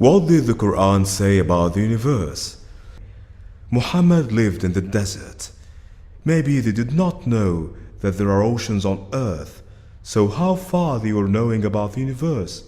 What did the Quran say about the universe? Muhammad lived in the desert. Maybe they did not know that there are oceans on earth, so how far they were knowing about the universe?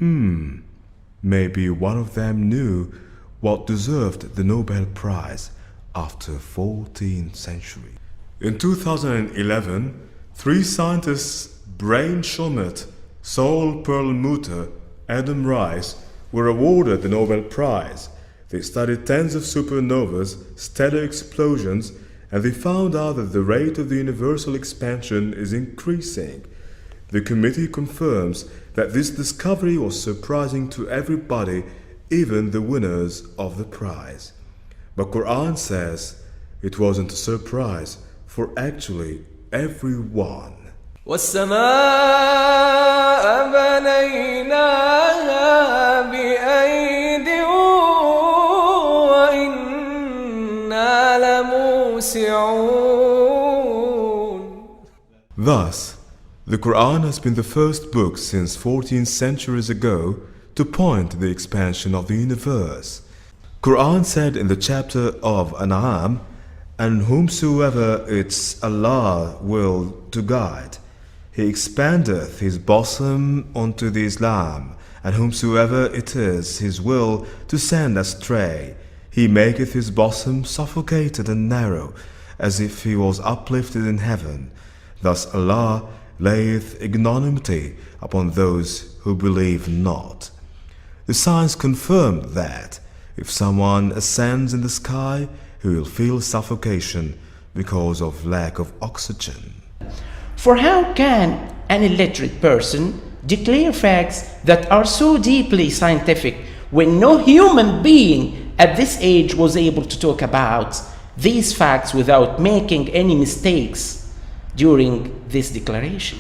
Maybe one of them knew what deserved the Nobel Prize after 14th century. In 2011, 3 scientists, Brain Schulmet, Saul Perlmutter, Adam Rice, were awarded the Nobel Prize. They studied tens of supernovas, stellar explosions, and they found out that the rate of the universal expansion is increasing. The committee confirms that this discovery was surprising to everybody, even the winners of the prize. But Quran says it wasn't a surprise for actually everyone. وَالسَّمَاءَ بَنَيْنَاهَا بِأَيْدٍ وَإِنَّا لَمُوسِعُونَ. Thus, the Quran has been the first book since 14 centuries ago to point to the expansion of the universe. Quran said in the chapter of An'am, "And whomsoever it's Allah will to guide, He expandeth his bosom unto the Islam, and whomsoever it is his will to send astray, He maketh his bosom suffocated and narrow, as if he was uplifted in heaven. Thus Allah layeth ignominy upon those who believe not." The science confirmed that if someone ascends in the sky, he will feel suffocation because of lack of oxygen. For how can an illiterate person declare facts that are so deeply scientific when no human being at this age was able to talk about these facts without making any mistakes during this declaration?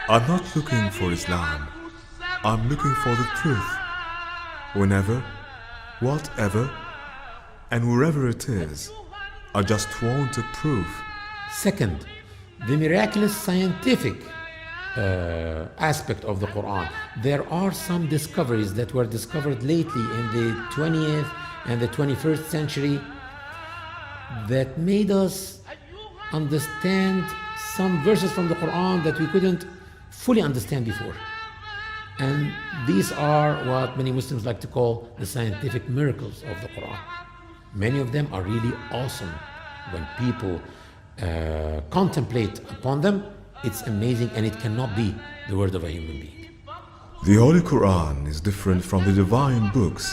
I'm not looking for Islam. I'm looking for the truth. Whenever, whatever, and wherever it is, I just want a proof. Second, the miraculous scientific aspect of the Quran. There are some discoveries that were discovered lately in the 20th and the 21st century that made us understand some verses from the Quran that we couldn't fully understand before. And these are what many Muslims like to call the scientific miracles of the Quran. Many of them are really awesome. When people contemplate upon them, it's amazing, and it cannot be the word of a human being. The Holy Quran is different from the divine books.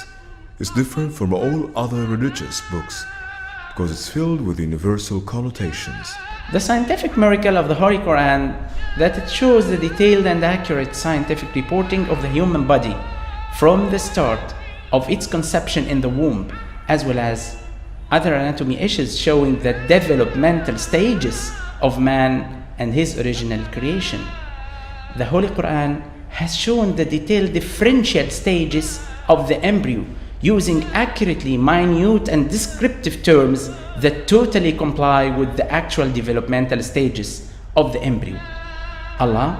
It's different from all other religious books because it's filled with universal connotations. The scientific miracle of the Holy Quran that it shows the detailed and accurate scientific reporting of the human body from the start of its conception in the womb, as well as other anatomy issues showing the developmental stages of man and his original creation. The Holy Quran has shown the detailed differential stages of the embryo using accurately minute and descriptive terms that totally comply with the actual developmental stages of the embryo. Allah,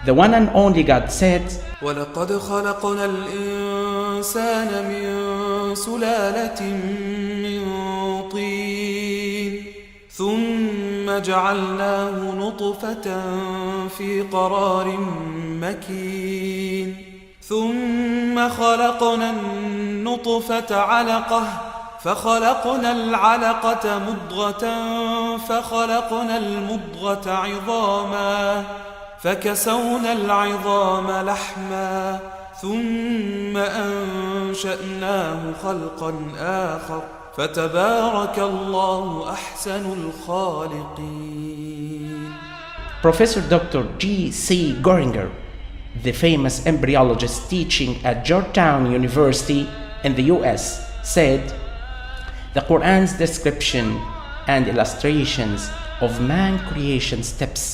the one and only God, said, وَلَقَدْ خَلَقْنَا الْإِنسَانَ مِنْ سُلَالَةٍ مِنْ طِينٍ ثُمَّ جَعَلْنَاهُ نُطْفَةً فِي قَرَارٍ مَكِينٍ ثُمَّ خَلَقْنَا النُّطْفَةَ عَلَقَةً فخلقنا العلقة مضغة فخلقنا المضغة عظاما فكسونا العظام لحما ثم أنشأناه خلقا آخر فتبارك الله أحسن الخالقين. Professor Dr. G.C. Goringer, the famous embryologist teaching at Georgetown University in the US, said, "The Quran's description and illustrations of man creation steps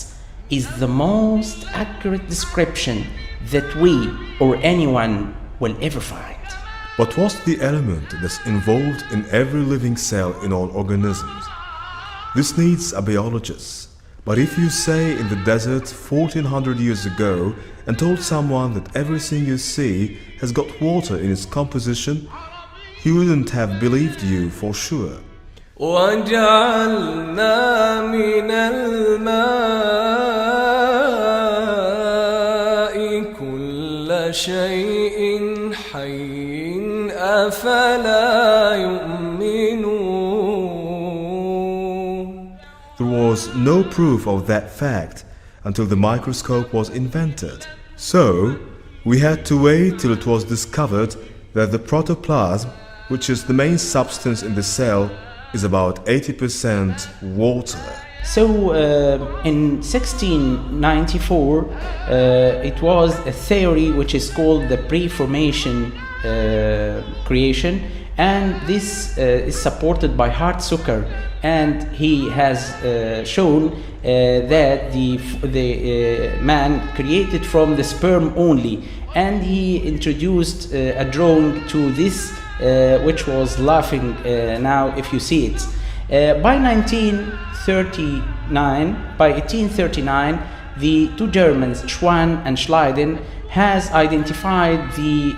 is the most accurate description that we or anyone will ever find." But what's the element that's involved in every living cell in all organisms? This needs a biologist, But if you say in the desert 1400 years ago and told someone that everything you see has got water in its composition, he wouldn't have believed you for sure. وجعلنا من الماء كل شيء حي أفلا يؤمنون. There was no proof of that fact until the microscope was invented. So, we had to wait till it was discovered that the protoplasm, which is the main substance in the cell, is about 80% water. So in 1694, it was a theory which is called the pre-formation creation, and this is supported by Hart Zucker, and he has shown that the man created from the sperm only, and he introduced a drawing to this which was laughing now if you see it. By 1839, the two Germans, Schwann and Schleiden, has identified the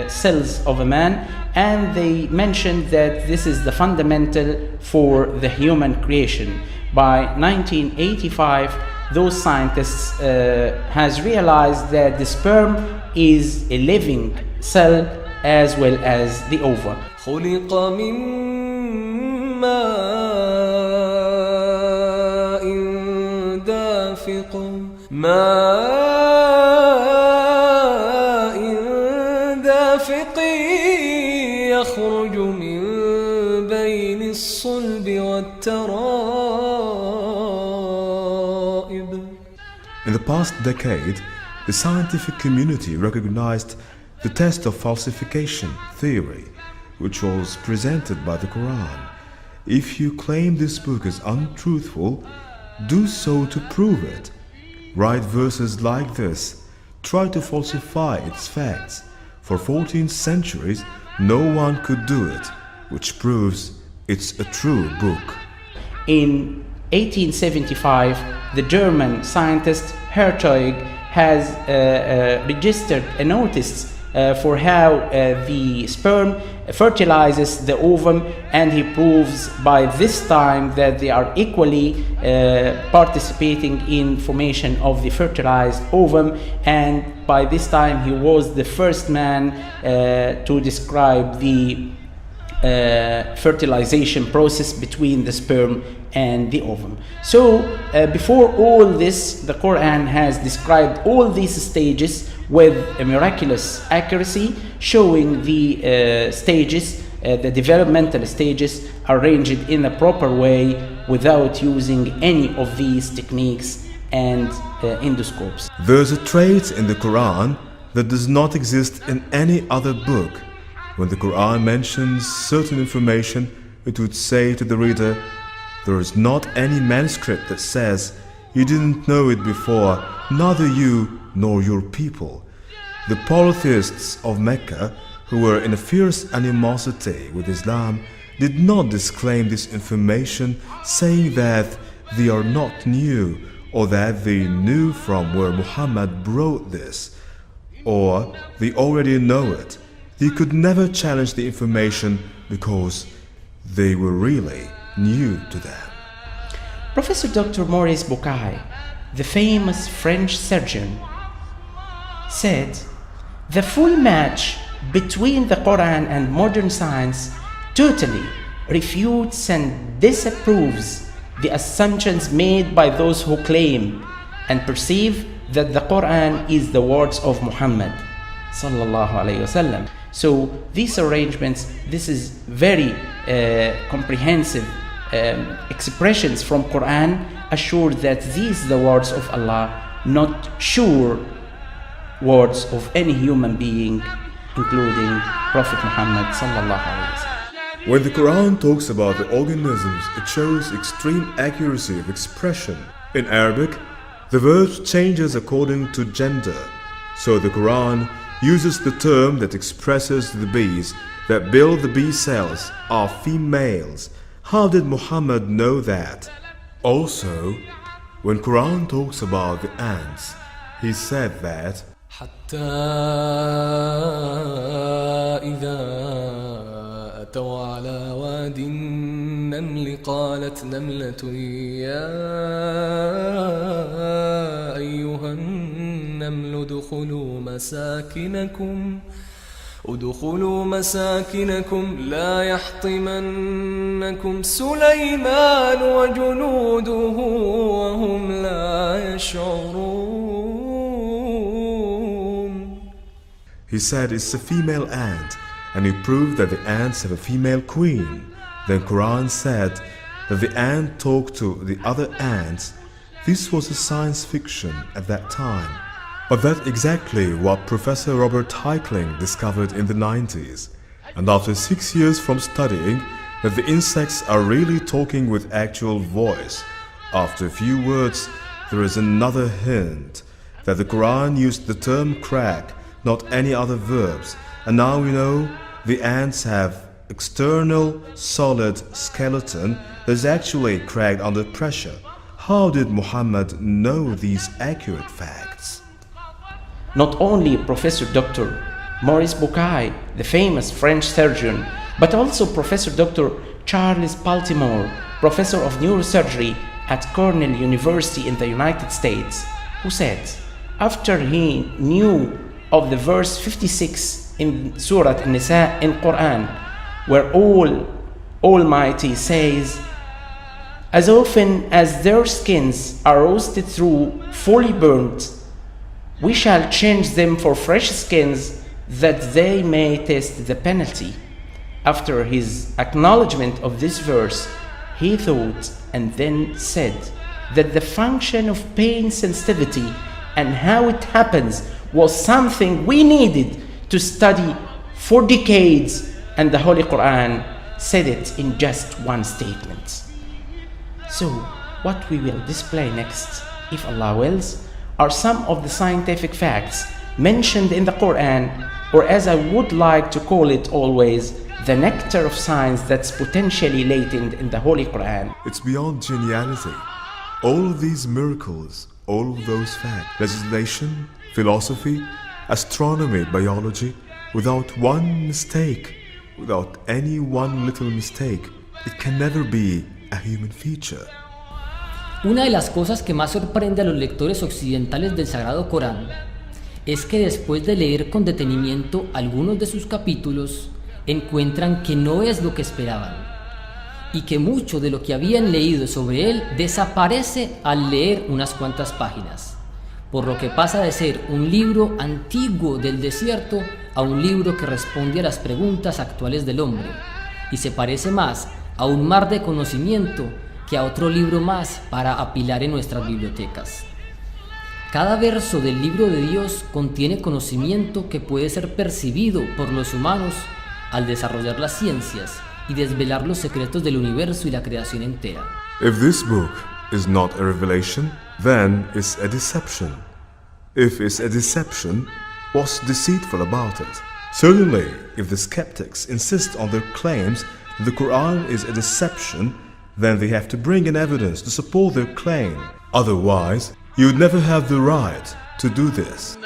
cells of a man, and they mentioned that this is the fundamental for the human creation. By 1985, those scientists has realized that the sperm is a living cell as well as the ovum. خلق من ماء دافق يخرج من بين الصلب والترائب. In the past decade, the scientific community recognized the test of falsification theory, which was presented by the Quran. If you claim this book is untruthful, do so to prove it. Write verses like this. Try to falsify its facts. For 14 centuries, no one could do it, which proves it's a true book. In 1875, the German scientist Hertog has registered a notice for how the sperm fertilizes the ovum, and he proves by this time that they are equally participating in formation of the fertilized ovum, and by this time he was the first man to describe the fertilization process between the sperm and the ovum. So before all this, the Quran has described all these stages with a miraculous accuracy, showing the stages, the developmental stages arranged in a proper way without using any of these techniques and endoscopes. There's a trait in the Quran that does not exist in any other book. When the Quran mentions certain information, it would say to the reader, there is not any manuscript that says, you didn't know it before, neither you nor your people. The polytheists of Mecca, who were in a fierce animosity with Islam, did not disclaim this information, saying that they are not new, or that they knew from where Muhammad brought this, or they already know it. They could never challenge the information because they were really new to them. Professor Dr. Maurice Bucaille, the famous French surgeon, said, the full match between the Quran and modern science totally refutes and disapproves the assumptions made by those who claim and perceive that the Quran is the words of Muhammad sallallahu alayhi wasallam. So these arrangements, this is very comprehensive expressions from Quran assure that these are the words of Allah, not sure words of any human being, including Prophet Muhammad sallallahu alaihi wasallam. When the Quran talks about the organisms, it shows extreme accuracy of expression. In Arabic, the verb changes according to gender. So the Quran uses the term that expresses the bees that build the bee cells are females. How did Muhammad know that? Also, When Quran talks about the ants, he said that حتى إذا أتوا على واد النمل قالت نملة يا أيها النمل ادخلوا مساكنكم لا يحطمنكم سليمان وجنوده وهم لا يشعرون. he said it's a female ant, and he proved that the ants have a female queen. Then Quran said that the ant talked to the other ants. This was a science fiction at that time. But that's exactly what Professor Robert Heitling discovered in the 90s. And after 6 years from studying that the insects are really talking with actual voice, after a few words there is another hint that the Quran used the term crack, not any other verbs. And now we know the ants have external solid skeleton that is actually cracked under pressure. How did Muhammad know these accurate facts? Not only Professor Dr. Maurice Bucaille, the famous French surgeon, but also Professor Dr. Charles Baltimore, Professor of Neurosurgery at Cornell University in the United States, who said, after he knew of the verse 56 in Surah An-Nisa in Quran, where Almighty says, as often as their skins are roasted through, fully burnt, we shall change them for fresh skins that they may taste the penalty. After his acknowledgement of this verse, he thought and then said that the function of pain sensitivity and how it happens was something we needed to study for decades, and the Holy Quran said it in just one statement. So, what we will display next, if Allah wills, are some of the scientific facts mentioned in the Quran, or as I would like to call it always, the nectar of science that's potentially latent in the Holy Quran. It's beyond geniality. All of these miracles, all of those facts, legislation, philosophy, astronomy, biology, without one mistake, without any one little mistake, it can never be a human feature. Una de las cosas que más sorprende a los lectores occidentales del Sagrado Corán es que después de leer con detenimiento algunos de sus capítulos, encuentran que no es lo que esperaban y que mucho de lo que habían leído sobre él desaparece al leer unas cuantas páginas, por lo que pasa de ser un libro antiguo del desierto a un libro que responde a las preguntas actuales del hombre y se parece más a un mar de conocimiento que a otro libro más para apilar en nuestras bibliotecas. Cada verso del libro de Dios contiene conocimiento que puede ser percibido por los humanos al desarrollar las ciencias y desvelar los secretos del universo y la creación entera. If this book is not a revelation, then it's a deception. If it's a deception, what's deceitful about it? Certainly, if the skeptics insist on their claims that the Quran is a deception, then they have to bring in evidence to support their claim. Otherwise, you would never have the right to do this.